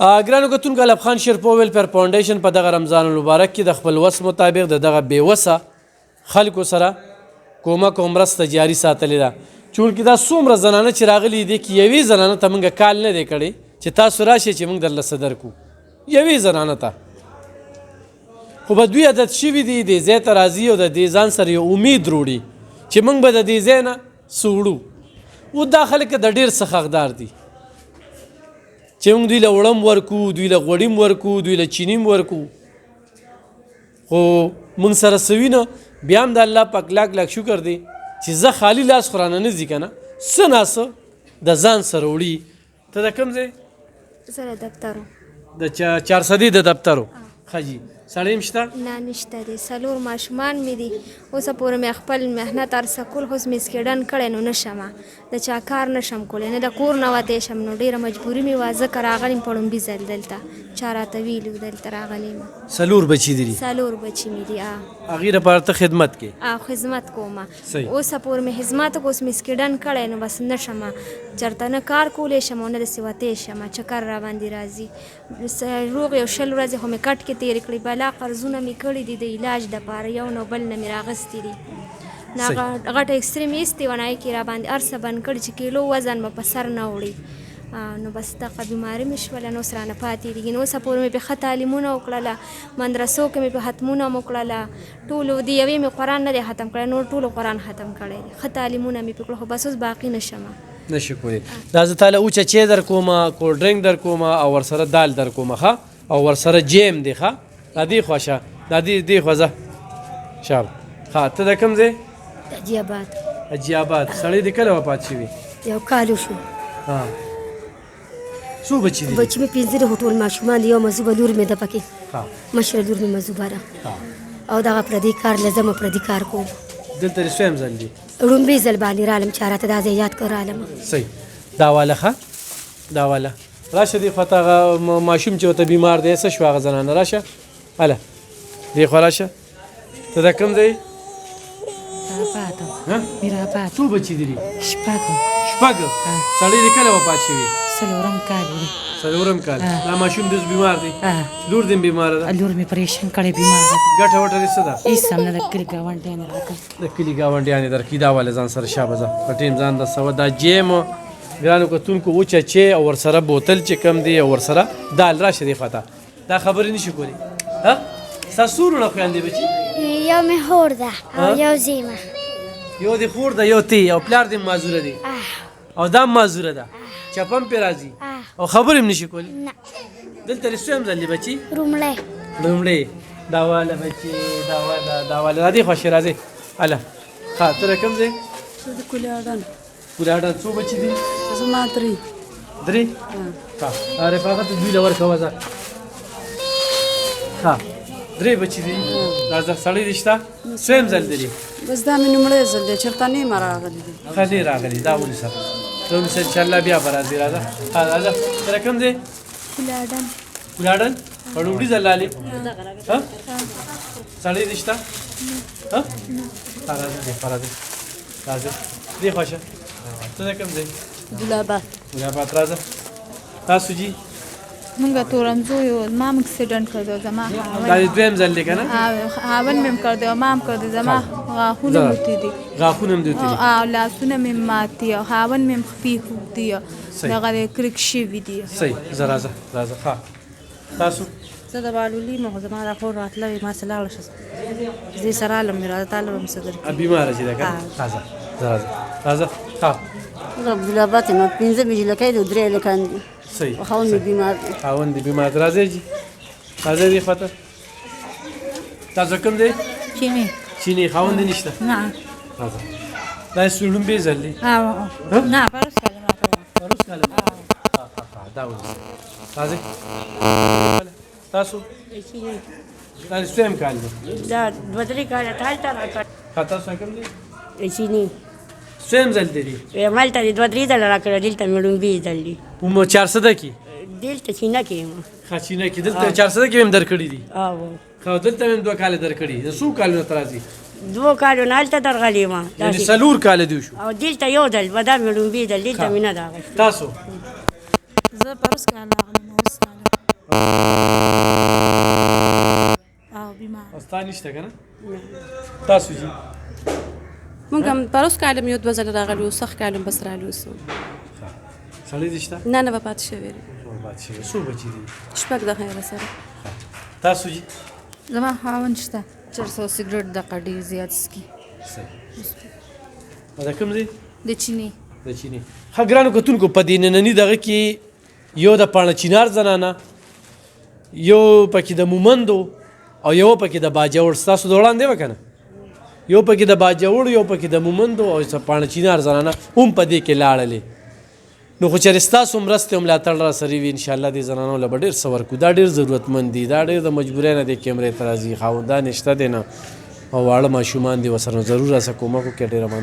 ګرانو کتونکو الف خان شیرپور ویلفیر فاونډیشن په دغه رمضان المبارک کې د خپل وس مطابق د دغه بېوسه خلکو سره کومک او مرسته جاري ساتلې ده. چونکې دا څومره زنانه چې راغلي دي کې یوې زنانه ته موږ کال نه دی کړی چې تاسو راشئ چې موږ درله څه درکړو، یوې زنانه ته. خو په دوی عادت شوي دي دې ځای ته راځي او د دې ځان سره یو امید روړي چې موږ به د دې ځای نه څه وړو. و دا خلک د ډېر څه حقدار دي چې موږ دوی له وړم ورکو، دوی له غوړیم ورکو، دوی له چینیم ورکو، خو موږ سره څه وي نه. بیا هم د الله پاک لاک لاک شکر دی چې زه خالي لاس خو رانه نه ځي که نه، څه ناڅه د ځان سره وړي. ته د کوم ځای؟ زه د دفترو د چارسدي د دفترو. ښه جي سړی هم شته؟ نه نشته دی، 4 ماشومان مې دي. اوسه پورې مې خپل محنت ارسه کول، خو اوس مې سکېډن کړی نو نشم د چا کار نشم کولی، نه د کور نه وتی شم. نو ډېره مجبوري مې وه، ځکه راغلې یم په لومبي ځل دلته. چا راته ویلي دلته راغلې یم. 4 بچي دي؟ 4 بچي مې دي. هغې لپاره ته خدمت کې؟ خدمت کوم. اوسه پورې مې خدمت وکړ، اوس مې سکېډن کړی نو بس نشم چېرته نه کار کولی شم او نه داسې وتی شم. چکر را باندې راځي. روغ یو 20 ورځې خو مې کټ کې تېرې کړې، بلا قرضونه مې کړي دي د علاج دپاره، یو نو بل نه مې راغستې دي. نه غټه اکسرې مې ایستې وه، نهایې کې را باندې هر څه بند کړي چې کیلو وزن مې په سر نه وړي. نو بس دغه بیماري مې شوله، نو اوس رانه پاتې دي. نو اوسه پورې مې پې ښه تعلیمونه وکړله، مدرسو کې مې پې ختمونه هم وکړله. ټولو د یوې مې قرآن نه دی ختم کړی، نور ټولو قرآن ختم کړی دی. ښه تعلیمونه مې پې کړل، خو بس اوس باقي نشم نشي کولی. دا زه تاله اوچه چای در کومه، کولډ ډرنک در کومه او ورسره دال در کومه، ښه، او ورسره جیم دی. ښه دا دې خوا شه، دا دې خوا ځه شاب. ښه ته د کوم ځای؟ حاجي آباد. حاجي آباد. سړی دې کله وفات شوي؟ یو کال وشو. څو بچي دي؟ بچي مې 15 دي، خو ټول ماشومان دي. یو مزوبه لور مې ده پکې، مشره لور مې مزوبه ده. او دغه پردي کار له زه مې پردي کار کوم. دلته دې څویم ځل دي؟ لومبي ځل باندې رالم چې راته دا ځای یاد کړ رالم. صحیح. دا واله ښه، دا واله راشه دې خوا ته. هغه ماشوم چې ورته بیمار دی څه شو هغه زنانه؟ راشه هله دې خوا راشه. ته د کوم ځای؟ میرآباد. څو بچي دي؟ 6. سړی دې کله وفات شوي؟ 4 کال دی. 4 کال. دا ماشوم دې بیمار دی؟ لور دې بیماره ده؟ لور مې پریشان کړی، بیمار ده. ګټه وټه دې څه ده؟ هېڅ هم نه، د کلي ګاونډیانې راکړ. د کلي ګاونډیانې درکړي. دا واله ځان سره شابه ځه په ټیم ځان د سوه. دا جیم ګرانو کتونکو وچه چای او ورسره بوتل چې کم دی او ورسره دال. راشه دې خوا ته. دا خبرې نشي کولی. ستا څو وروڼه خویندې بچي؟ یو مې خور ده او یو زیمه. یو دې خور ده، یو تی، او پلار دې معذوره دی او دا معذوره ده، چپم پې راځي او خبرې هم نشي کولی. دلته دې څویم ځل دي بچي؟ لومړی. دا واله بچي، دا واله را دې خوښې راځئ. هله ښه ته د کوم ځای؟ زه د کلیاډن. کلیاډن. څو بچي دي؟ زما 3. ښه رفاقت دوی له ورکوه ځه. ښه 3 بچي دي. راځه سړی دې شته؟ څویم ځل دی؟ بس دا مې لومړی ځل دی، چېرته نه یم راغلی دی. ښه دی راغلی. دا ونیسه، دا ونیسه، انشاءالله بیا به راځي. راځه راځه. ته د کوم ځای؟ کلیاډن. په لومړي ځل رالې؟ سړی دې شته؟ راځه دې خوا راځئ، راځئ دې خوا شه. ته د کوم ځای؟ ګلاباد. راځه. تاسو جي؟ مونږ تورنځو یو، ما هم اکسیډنټ کړ دی، زما دا دې دویم ځل دی که نه؟ خاوند مې هم کړ دی او ما هم کړ دی. زما غاښونه موتی دي، غاښونه هم دي وتي دي، او لاسونه مې مات دي، او خاوند مې هم خپې خوږ دي، دغه دی کرک شوي دي. صحیح. زه راځه ښه. تاسو؟ زه د بالولي یم، خو زما د خور راتله وي، ما سه لاړه شه، زه سره رالم، مې راځه تاله به مې څه درکړي. بیماره چې ده که نه؟ راځه ښه. زه ګلاباد یم، 15 بجې لکۍ دي او 3 هلکان دي. صحیح. خاوند مې بیمار دی. خاوند دې بیمار دی. راځئ جي، راځئ دې خوا ته. تاسو کوم دی؟ چینی. خاوند دې نشته؟ نه. راځه. دا یې لومبی ځل دی؟ نه پروس کاله ما کړی. پروس کاله؟ دا ونیسه. راځئ. تاسو؟ دا دې څویم کال دی؟ دا 2-3 کاله ته هلته راکړ. ښه تاسو کوم دی؟ چیني. څویم ځل دی؟ همالته دې 2-3 ځله راکړه، دلته مې لومبي ځل دي. په 400 کې؟ دلته چینه کې یم. ښه چینه کې. دلته 400 کې مې هم درکړي دي؟ ښه دلته مې هم 2 کاله درکړي. د څو کالونو ته راځي؟ 2 کالونه هلته درغلی یم. یعنې 4 کاله دي وشو. او دلته یو ځل به دا مې لومبي ځل، دلته مې نه ده اخیستې. تاسو؟ زه پروس کاله راغلم. لا نشته که نه تاسو جي مونږ هم پروس کالم یو دوه ځله راغلي وو سخت کالم بس راغلي اوسو سړی دې شته نه به پاتې شوی بادشاه څو بچي دي شپږ د خیره سره تاسو جي زما خاوند شته چرسو سګرټ د قډي زیات سکي دا کوم دی د چینی د چینی ښه ګرانو کتونکو په دې ننني دغه کې یو د پاڼه چینار زنانه یو پکې د مومندو او یو پکې د باجوړ ستاسو د وړاندې به که نه یو پکې د باجوړ یو پکې د مومندو او پاڼه چینار زنانه هم په دې کې لاړلې نو خو چېرې ستاسو مرستې او ملاتړ را سره وي انشاءالله دې زنانو له به ډېر څه ورکړو دا ډېر ضرورتمند دي دا ډېر د مجبورۍ نه دې کیمرې ته راځي خاوندان یې شته دی نه او واړه ماشومان دي ورسره ضرور راسه کومک وکړي ډېره مننه